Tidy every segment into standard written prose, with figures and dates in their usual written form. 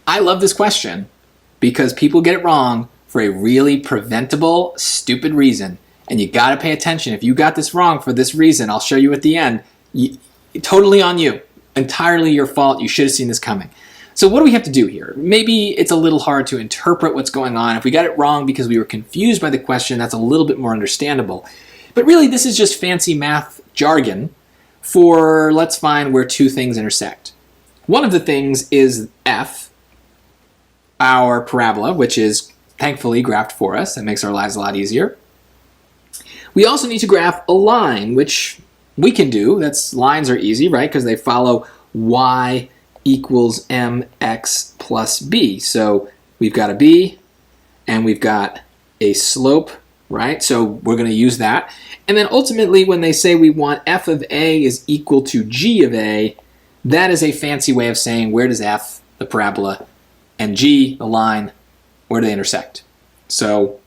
I love this question because people get it wrong for a really preventable, stupid reason. And you got to pay attention. If you got this wrong for this reason, I'll show you at the end. Totally on you. Entirely your fault. You should have seen this coming. So what do we have to do here? Maybe it's a little hard to interpret what's going on. If we got it wrong because we were confused by the question, that's a little bit more understandable. But really, this is just fancy math jargon for let's find where two things intersect. One of the things is f, our parabola, which is thankfully graphed for us. That makes our lives a lot easier. We also need to graph a line, which we can do. Lines are easy, right? Because they follow y equals mx plus b. So we've got a b and we've got a slope, right? So we're going to use that. And then ultimately when they say we want f of a is equal to g of a, that is a fancy way of saying where does f, the parabola, and g, the line, where do they intersect? So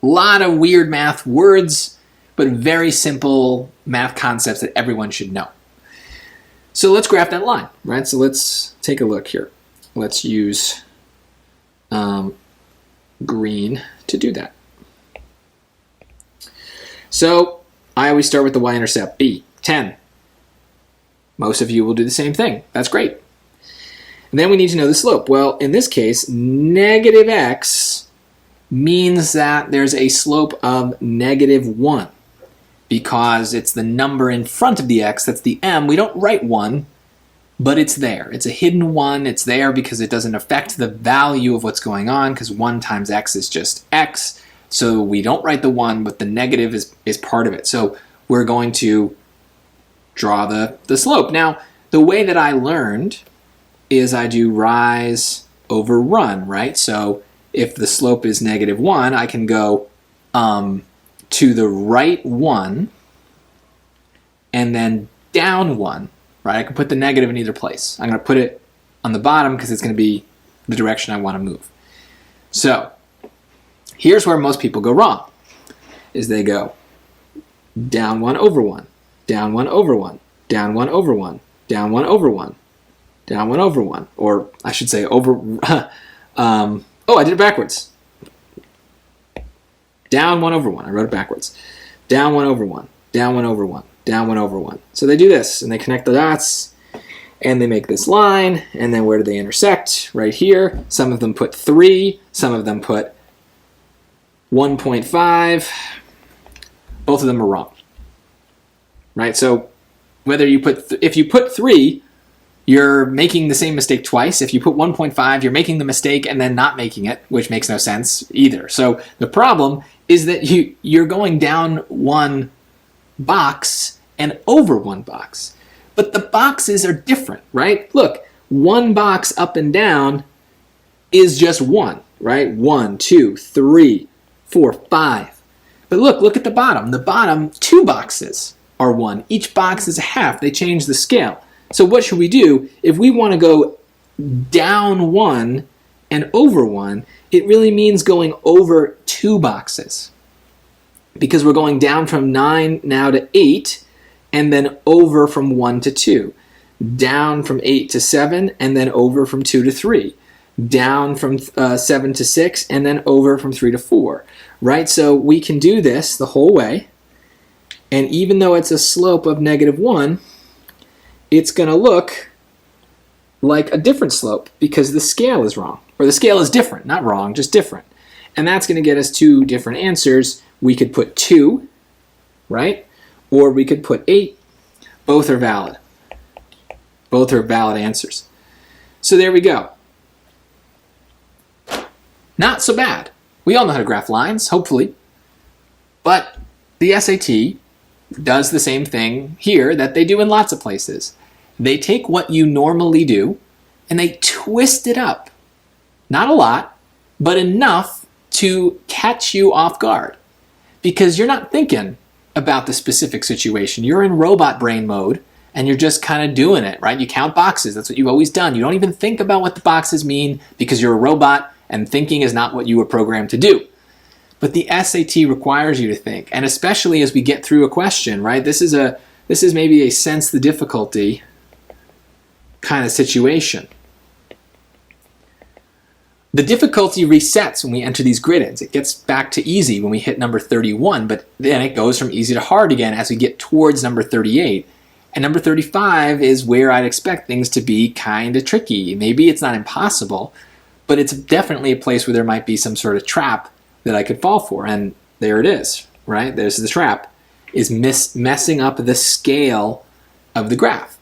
a lot of weird math words, but very simple math concepts that everyone should know. So let's graph that line, right? So let's take a look here. Let's use green to do that. So I always start with the y-intercept, b, 10. Most of you will do the same thing. That's great. And then we need to know the slope. Well, in this case, negative x means that there's a slope of negative 1. Because it's the number in front of the x, that's the m. We don't write 1, but it's there. It's a hidden 1. It's there because it doesn't affect the value of what's going on, because 1 times x is just x. So we don't write the 1, but the negative is part of it. So we're going to draw the slope. Now, the way that I learned is I do rise over run, right? So if the slope is negative 1, I can go to the right 1 and then down 1, right? I can put the negative in either place. I'm going to put it on the bottom because it's going to be the direction I want to move. So here's where most people go wrong, is they go down 1 over 1, down 1 over 1, down 1 over 1, down 1 over 1, down 1 over 1, or I should say over, oh, I did it backwards. Down 1 over 1. I wrote it backwards. Down 1 over 1. Down 1 over 1. Down 1 over 1. So they do this, and they connect the dots, and they make this line, and then where do they intersect? Right here. Some of them put 3. Some of them put 1.5. Both of them are wrong. Right? So whether you put, if you put 3, you're making the same mistake twice. If you put 1.5, you're making the mistake and then not making it, which makes no sense either. So the problem is that you're going down one box and over one box. But the boxes are different, right? Look, one box up and down is just 1, right? 1, 2, 3, 4, 5. But look at the bottom. The bottom 2 boxes are 1. Each box is a half. They change the scale. So what should we do? If we want to go down 1 and over 1, it really means going over 2 boxes. Because we're going down from 9 now to 8, and then over from 1 to 2. Down from 8 to 7, and then over from 2 to 3. Down from 7 to 6, and then over from 3 to 4. Right? So we can do this the whole way. And even though it's a slope of negative 1, it's going to look like a different slope because the scale is wrong. Or the scale is different, not wrong, just different. And that's going to get us 2 different answers. We could put 2, right? Or we could put 8. Both are valid. Both are valid answers. So there we go. Not so bad. We all know how to graph lines, hopefully. But the SAT does the same thing here that they do in lots of places. They take what you normally do and they twist it up. Not a lot, but enough to catch you off guard. Because you're not thinking about the specific situation. You're in robot brain mode and you're just kind of doing it, right? You count boxes. That's what you've always done. You don't even think about what the boxes mean because you're a robot and thinking is not what you were programmed to do. But the SAT requires you to think, and especially as we get through a question, right? This is maybe a sense the difficulty kind of situation. The difficulty resets when we enter these grid-ins. It gets back to easy when we hit number 31, but then it goes from easy to hard again as we get towards number 38. And number 35 is where I'd expect things to be kind of tricky. Maybe it's not impossible, but it's definitely a place where there might be some sort of trap that I could fall for. And there it is, right? There's the trap, is messing up the scale of the graph.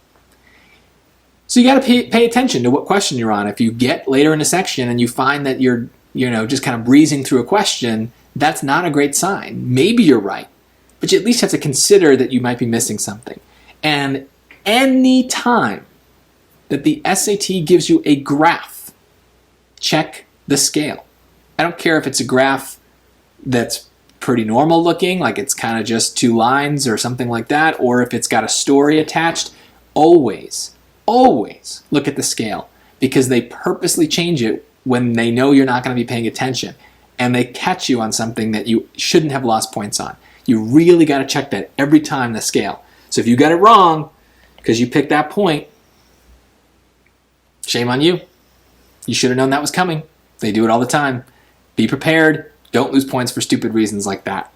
So you got to pay attention to what question you're on. If you get later in a section and you find that you're just kind of breezing through a question, that's not a great sign. Maybe you're right, but you at least have to consider that you might be missing something. And any time that the SAT gives you a graph, check the scale. I don't care if it's a graph that's pretty normal looking, like it's kind of just 2 lines or something like that, or if it's got a story attached. Always look at the scale, because they purposely change it when they know you're not going to be paying attention, and they catch you on something that you shouldn't have lost points on. You really got to check that every time, the scale. So if you got it wrong because you picked that point, shame on you. You should have known that was coming. They do it all the time. Be prepared. Don't lose points for stupid reasons like that.